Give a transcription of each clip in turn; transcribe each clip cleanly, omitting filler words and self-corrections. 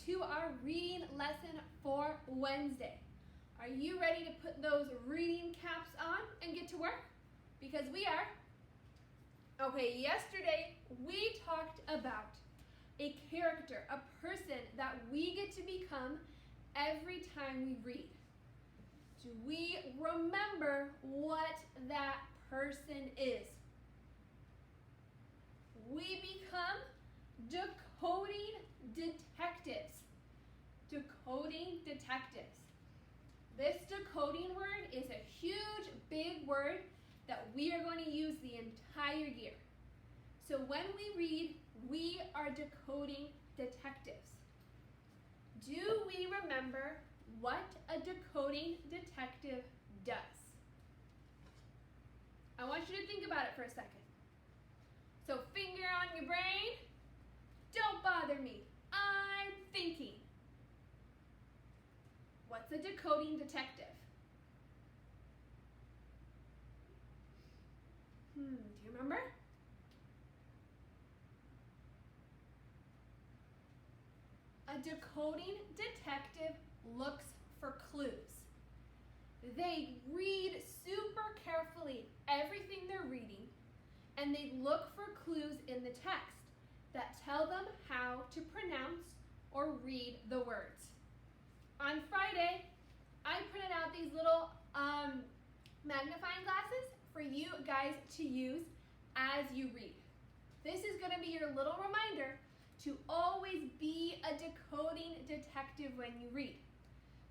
to our reading lesson for Wednesday. Are you ready to put those reading caps on and get to work? Because we are. Okay, yesterday we talked about a character, a person that we get to become every time we read. Do we remember what that person is? We become decoding detectives. Decoding detectives. This decoding word is a huge, big word that we are going to use the entire year. So when we read, we are decoding detectives. Do we remember what a decoding detective does? I want you to think about it for a second. So finger on your brain. Don't bother me. I'm thinking. What's a decoding detective? Do you remember? A decoding detective looks for clues. They read super carefully everything they're reading, and they look for clues in the text that tell them how to pronounce or read the words. On Friday, I printed out these little magnifying glasses for you guys to use as you read. This is going to be your little reminder to always be a decoding detective when you read.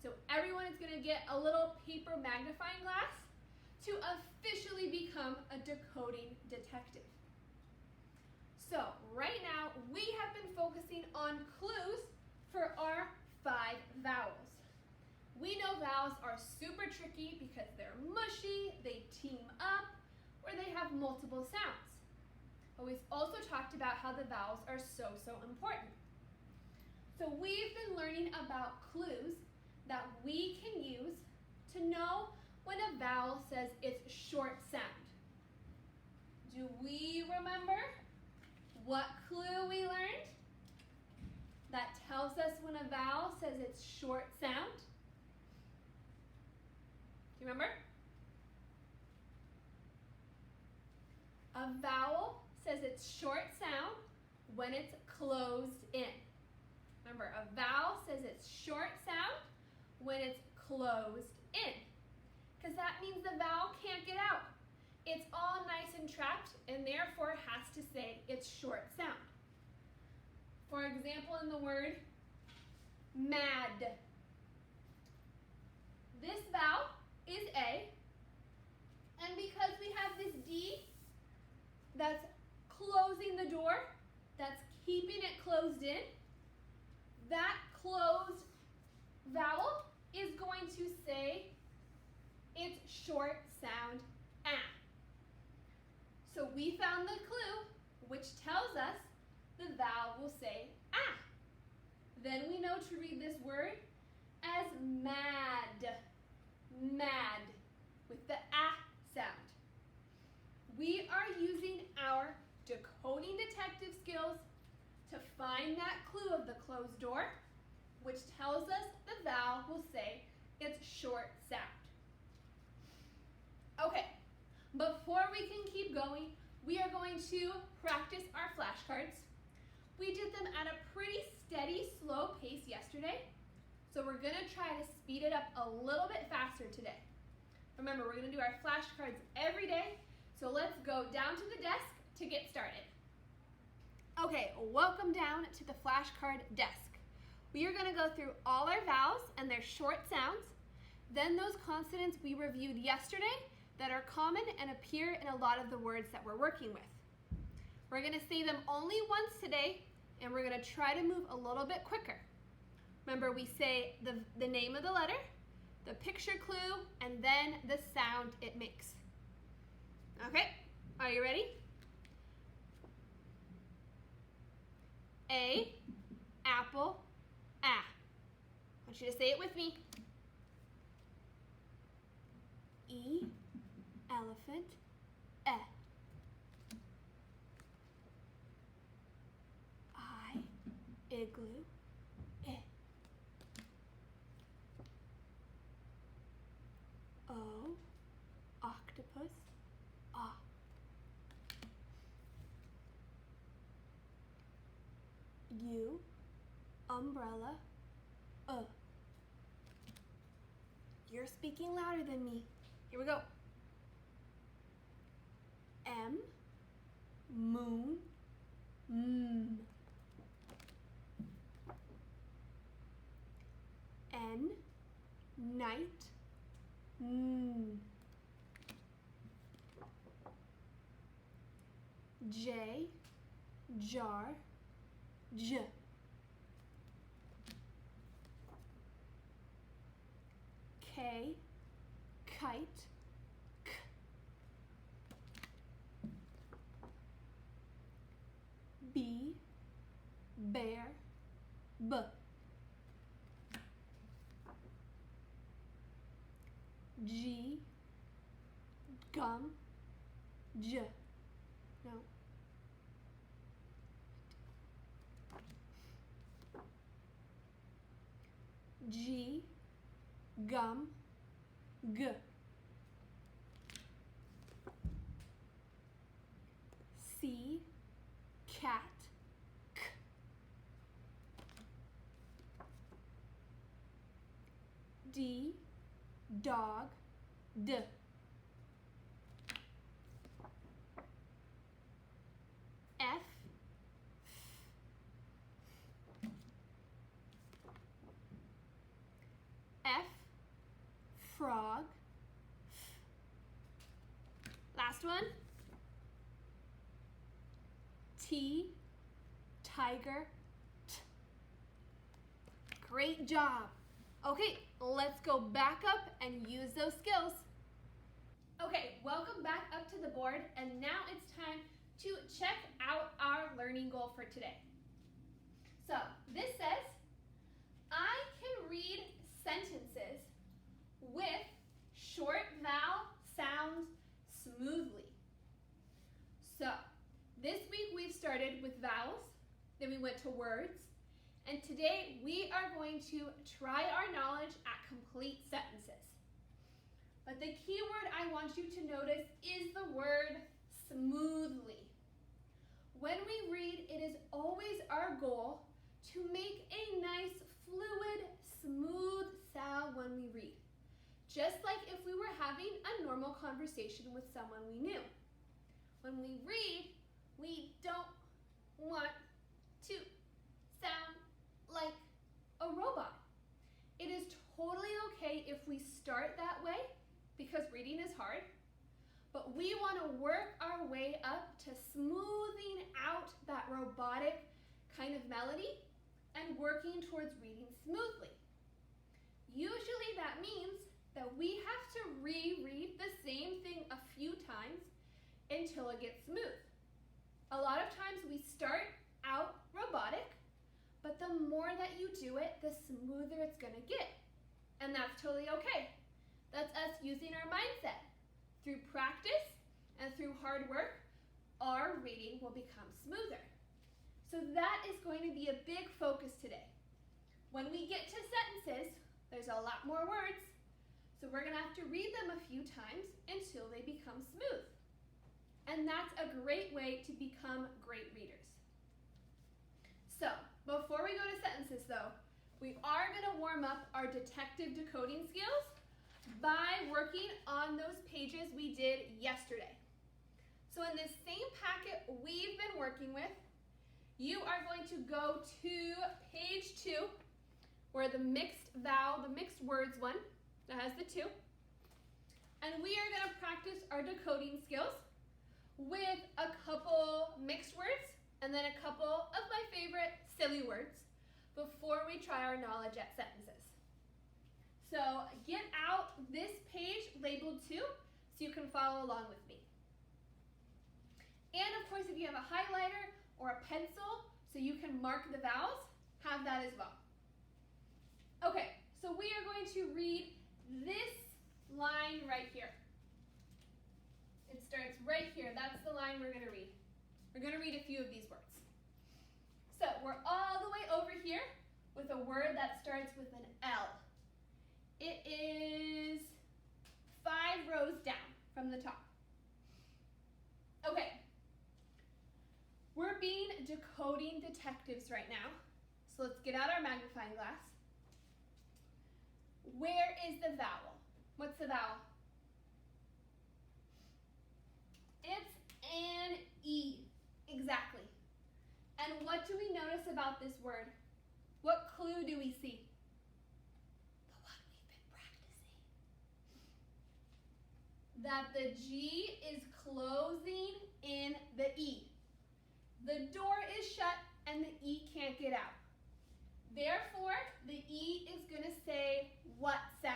So everyone is going to get a little paper magnifying glass to officially become a decoding detective. So right now we have been focusing on clues for our 5 vowels. We know vowels are super tricky because they're mushy, they team up, or they have multiple sounds. But we've also talked about how the vowels are so important. So we've been learning about clues that we can use to know when a vowel says its short sound. Do we remember what clue we learned that tells us when a vowel says its short sound? Do you remember? A vowel says its short sound when it's closed in. Remember, a vowel says its short sound when it's closed in, because that means the vowel can't get out. It's all nice and trapped and therefore has to say its short sound. For example, in the word mad, this vowel is A, and because we have this D that's closing the door, that's keeping it closed in, that closed vowel is going to say its short sound ah. So we found the clue, which tells us the vowel will say ah. Then we know to read this word as mad, mad, with the ah sound. We are using our decoding detective skills to find that clue of the closed door, which tells us the vowel will say its short sound. Okay, before we can keep going, we are going to practice our flashcards. We did them at a pretty steady, slow pace yesterday, so we're going to try to speed it up a little bit faster today. Remember, we're going to do our flashcards every day, so let's go down to the desk to get started. Okay, welcome down to the flashcard desk. We are going to go through all our vowels and their short sounds, then those consonants we reviewed yesterday that are common and appear in a lot of the words that we're working with. We're going to say them only once today, and we're going to try to move a little bit quicker. Remember, we say the name of the letter, the picture clue, and then the sound it makes. Okay, are you ready? A, apple, ah. I want you to say it with me. E, elephant, eh. I, igloo, eh. U, umbrella, You're speaking louder than me. Here we go. M, moon, N, night, J, jar, J. K, kite, K. B, bear, B. G, gum, J. No. G, gum, G. C, cat, K. D, dog, D. F, F, frog, last one. T, tiger, T. Great job. Okay, let's go back up and use those skills. Okay, welcome back up to the board, and now it's time to check out our learning goal for today. So this says, I can read sentences with short vowel sounds smoothly. So this week we've started with vowels, then we went to words, and today we are going to try our knowledge at complete sentences. But the key word I want you to notice is the word smoothly. When we read, it is always our goal to make a nice, fluid, smooth sound when we read. Just like if we were having a normal conversation with someone we knew. When we read, we don't want to sound like a robot. It is totally okay if we start that way because reading is hard, but we want to work our way up to smoothing out that robotic kind of melody and working towards reading smoothly. Usually that means that we have to reread the same thing a few times until it gets smooth. A lot of times we start out robotic, but the more that you do it, the smoother it's gonna get. And that's totally okay. That's us using our mindset. Through practice and through hard work, our reading will become smoother. So that is going to be a big focus today. When we get to sentences, there's a lot more words, so we're gonna have to read them a few times until they become smooth. And that's a great way to become great readers. So, before we go to sentences though, we are gonna warm up our detective decoding skills by working on those pages we did yesterday. So in this same packet we've been working with, you are going to go to page 2, where the mixed words one, that has the 2. And we are gonna practice our decoding skills with a couple mixed words and then a couple of my favorite silly words before we try our knowledge at sentences. So get out this page labeled 2 so you can follow along with me. And of course, if you have a highlighter or a pencil so you can mark the vowels, have that as well. Okay, so we are going to read this line right here. It starts right here. That's the line we're going to read. We're going to read a few of these words. So we're all the way over here with a word that starts with an L. It is 5 rows down from the top. Okay. We're we're being decoding detectives right now. So let's get out our magnifying glass. Where is the vowel? What's the vowel? It's an E. Exactly. And what do we notice about this word? What clue do we see? The one we've been practicing. That the G is closing in the E. The door is shut and the E can't get out. Therefore, the E is going to say what sound?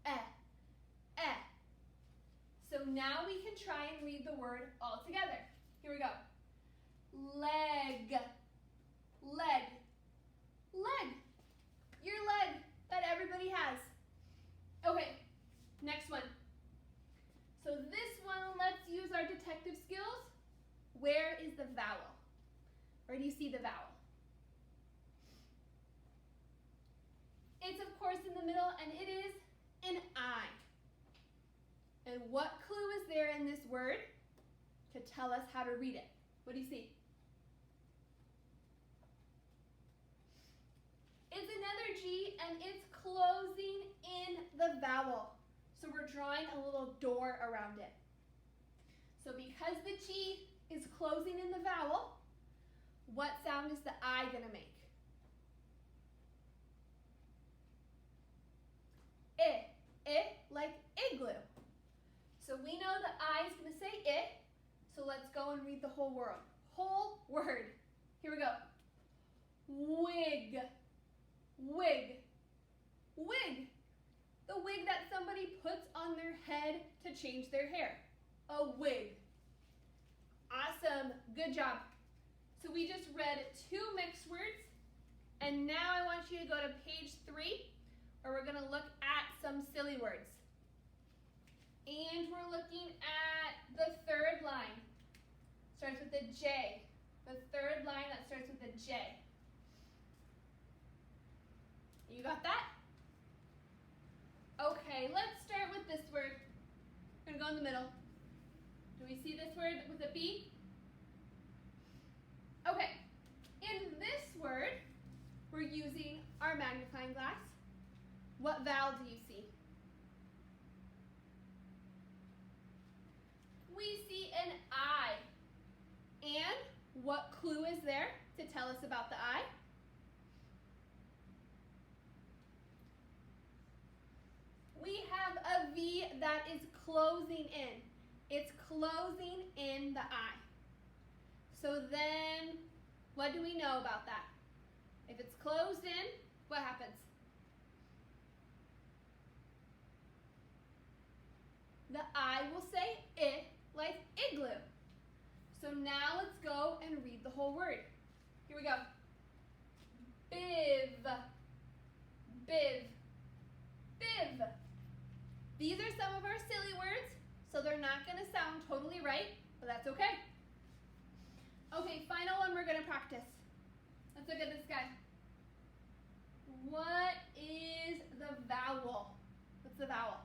Eh. Eh. So now we can try and read the word all together. Here we go. Leg. Leg. Leg. Your leg that everybody has. Okay, next one. So this one, let's use our detective skills. Where is the vowel? Where do you see the vowel? It's of course in the middle, and it is an I. And what clue is there in this word to tell us how to read it? What do you see? It's another G, and it's closing in the vowel. So we're drawing a little door around it. So because the G is closing in the vowel, what sound is the I going to make? I. I, like igloo. So we know the I is going to say I, so let's go and read the whole word. Whole word. Here we go. Wig. Wig. Wig. The wig that somebody puts on their head to change their hair. A wig. Awesome. Good job. So we just read 2 mixed words, and now I want you to go to page 3, where we're going to look at some silly words. And we're looking at the 3rd line. Starts with a J. The 3rd line that starts with a J. You got that? Okay, let's start with this word. We're going to go in the middle. Do we see this word with a B? Okay, in this word, we're using our magnifying glass. What vowel do you see? We see an I. And what clue is there to tell us about the I? We have a V that is closing in. It's closing in the I. So then, what do we know about that? If it's closed in, what happens? The I will say I, like igloo. So now let's go and read the whole word. Here we go. Biv. Biv. Biv. These are some of our silly words, so they're not going to sound totally right, but that's okay. Okay, final one we're going to practice. Let's look at this guy. What is the vowel? What's the vowel?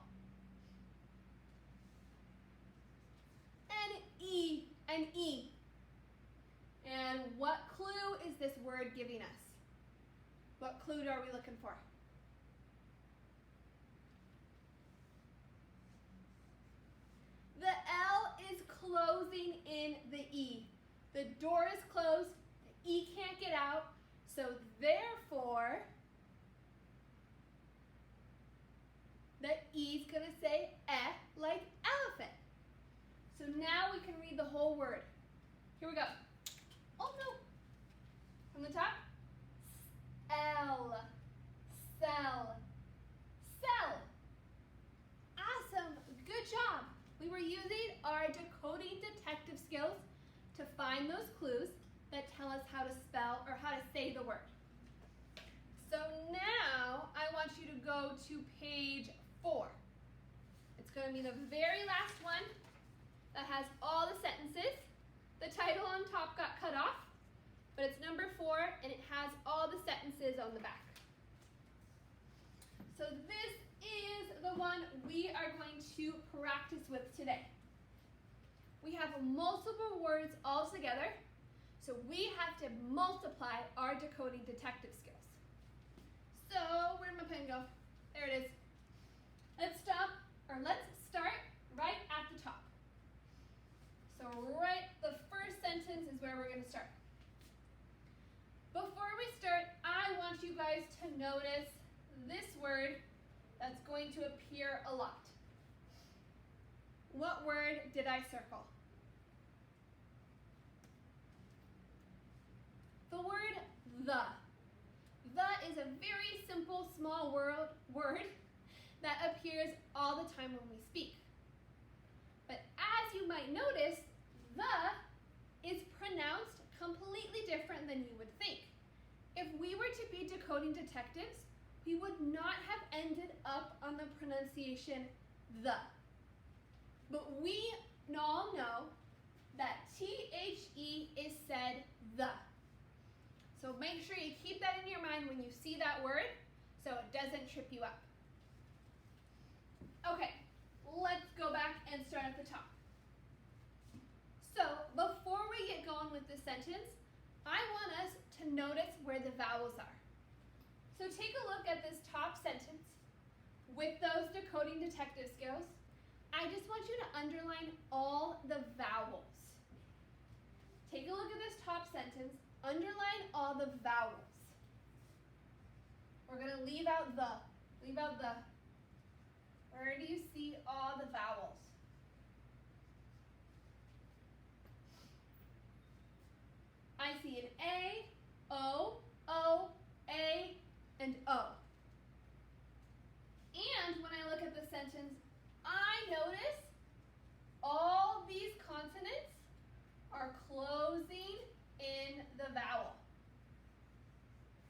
An E. An E. And what clue is this word giving us? What clue are we looking for? The L is closing in the E. The door is closed, the E can't get out, so therefore, the E is going to say eh, like elephant. So now we can read the whole word. Here we go. Oh no. From the top. L. Cell. Cell. Awesome. Good job. We were using our decoding detective skills to find those clues that tell us how to spell or how to say the word. So now I want you to go to page 4. It's going to be the very last one that has all the sentences. The title on top got cut off, but it's number 4 and it has all the sentences on the back. So this is the one we are going to practice with today. multiple words all together, so we have to multiply our decoding detective skills. So, where'd my pen go? There it is. Let's start right at the top. So the first sentence is where we're going to start. Before we start, I want you guys to notice this word that's going to appear a lot. What word did I circle? The word the. The is a very simple, small word that appears all the time when we speak. But as you might notice, the is pronounced completely different than you would think. If we were to be decoding detectives, we would not have ended up on the pronunciation the. But we all know that THE is said the. So make sure you keep that in your mind when you see that word so it doesn't trip you up. Okay, let's go back and start at the top. So before we get going with this sentence, I want us to notice where the vowels are. So take a look at this top sentence with those decoding detective skills. I just want you to underline all the vowels. Take a look at this top sentence. Underline all the vowels. We're going to leave out the. Leave out the. Where do you see all the vowels? I see an A, O, A, and O. And when I look at the sentence, I notice all these consonants are closing in the vowel.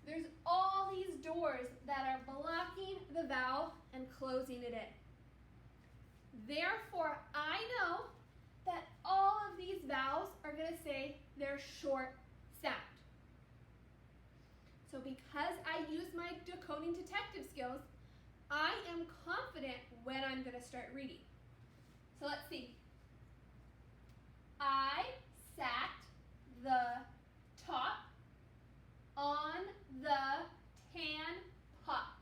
There's all these doors that are blocking the vowel and closing it in. Therefore, I know that all of these vowels are going to say their short sound. So because I use my decoding detective skills, I am confident when I'm going to start reading. So let's see. I sat the top on the tan pot.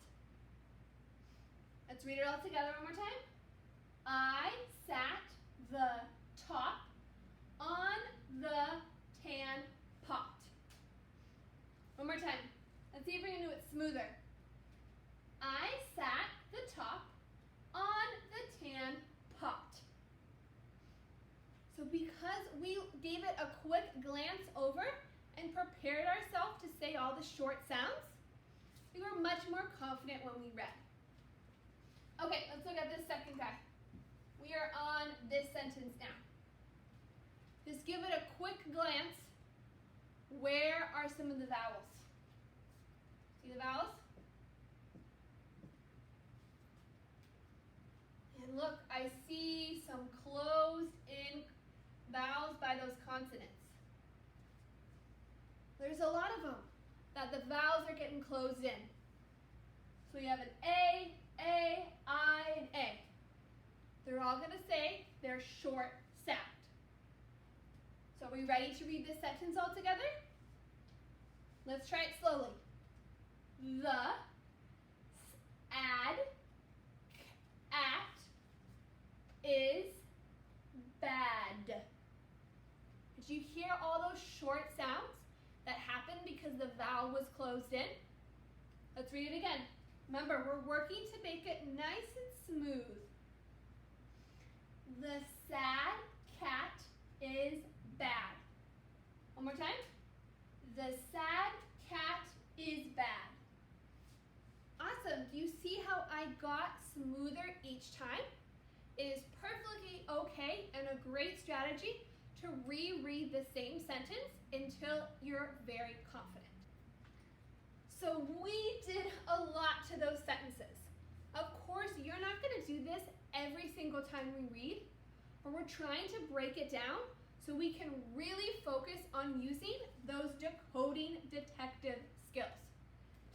Let's read it all together one more time. I sat the top on the tan pot. One more time. Let's see if we can do it smoother. I sat the top on the tan pot. So because we gave it a quick glance over and prepared ourselves to say all the short sounds, we were much more confident when we read. Okay, let's look at this second guy. We are on this sentence now. Just give it a quick glance. Where are some of the vowels? See the vowels? And look, I see some closed in vowels by those consonants. There's a lot of them that the vowels are getting closed in. So we have an A, I, and A. They're all going to say their short sound. So are we ready to read this sentence all together? Let's try it slowly. The, ad, at, is bad. Did you hear all those short sounds that happened because the vowel was closed in? Let's read it again. Remember, we're working to make it nice and smooth. The sad cat is bad. One more time. The sad cat is bad. Awesome. Do you see how I got smoother each time? It is perfectly okay and a great strategy to reread the same sentence until you're very confident. So we did a lot to those sentences. Of course, you're not going to do this every single time we read, but we're trying to break it down so we can really focus on using those decoding detective skills,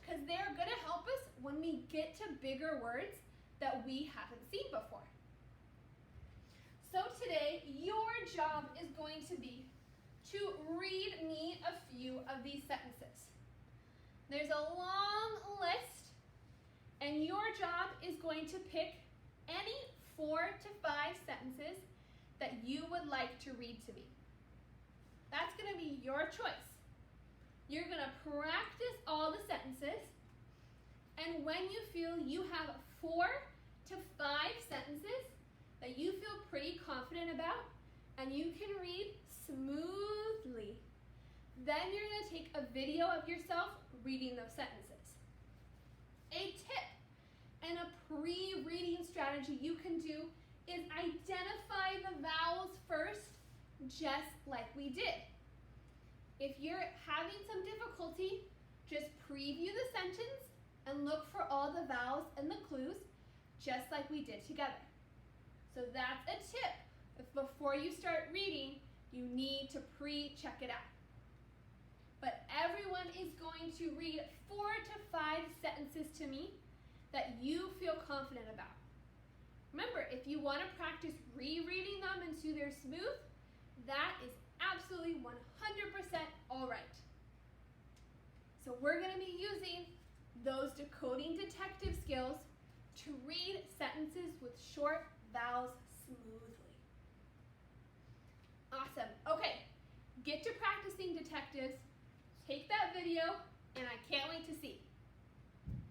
because they're going to help us when we get to bigger words that we haven't seen before. So today, your job is going to be to read me a few of these sentences. There's a long list, and your job is going to pick any 4 to 5 sentences that you would like to read to me. That's going to be your choice. You're going to practice all the sentences, and when you feel you have 4 to 5 sentences that you feel pretty confident about and you can read smoothly, then you're going to take a video of yourself reading those sentences. A tip and a pre-reading strategy you can do is identify the vowels first, just like we did. If you're having some difficulty, just preview the sentence and look for all the vowels and the clues, just like we did together. So that's a tip. If before you start reading, you need to pre-check it out. But everyone is going to read 4 to 5 sentences to me that you feel confident about. Remember, if you want to practice rereading them until they're smooth, that is absolutely 100% all right. So we're going to be using those decoding detective skills to read sentences with short vowels smoothly. Awesome. Okay, get to practicing, detectives. Take that video, and I can't wait to see.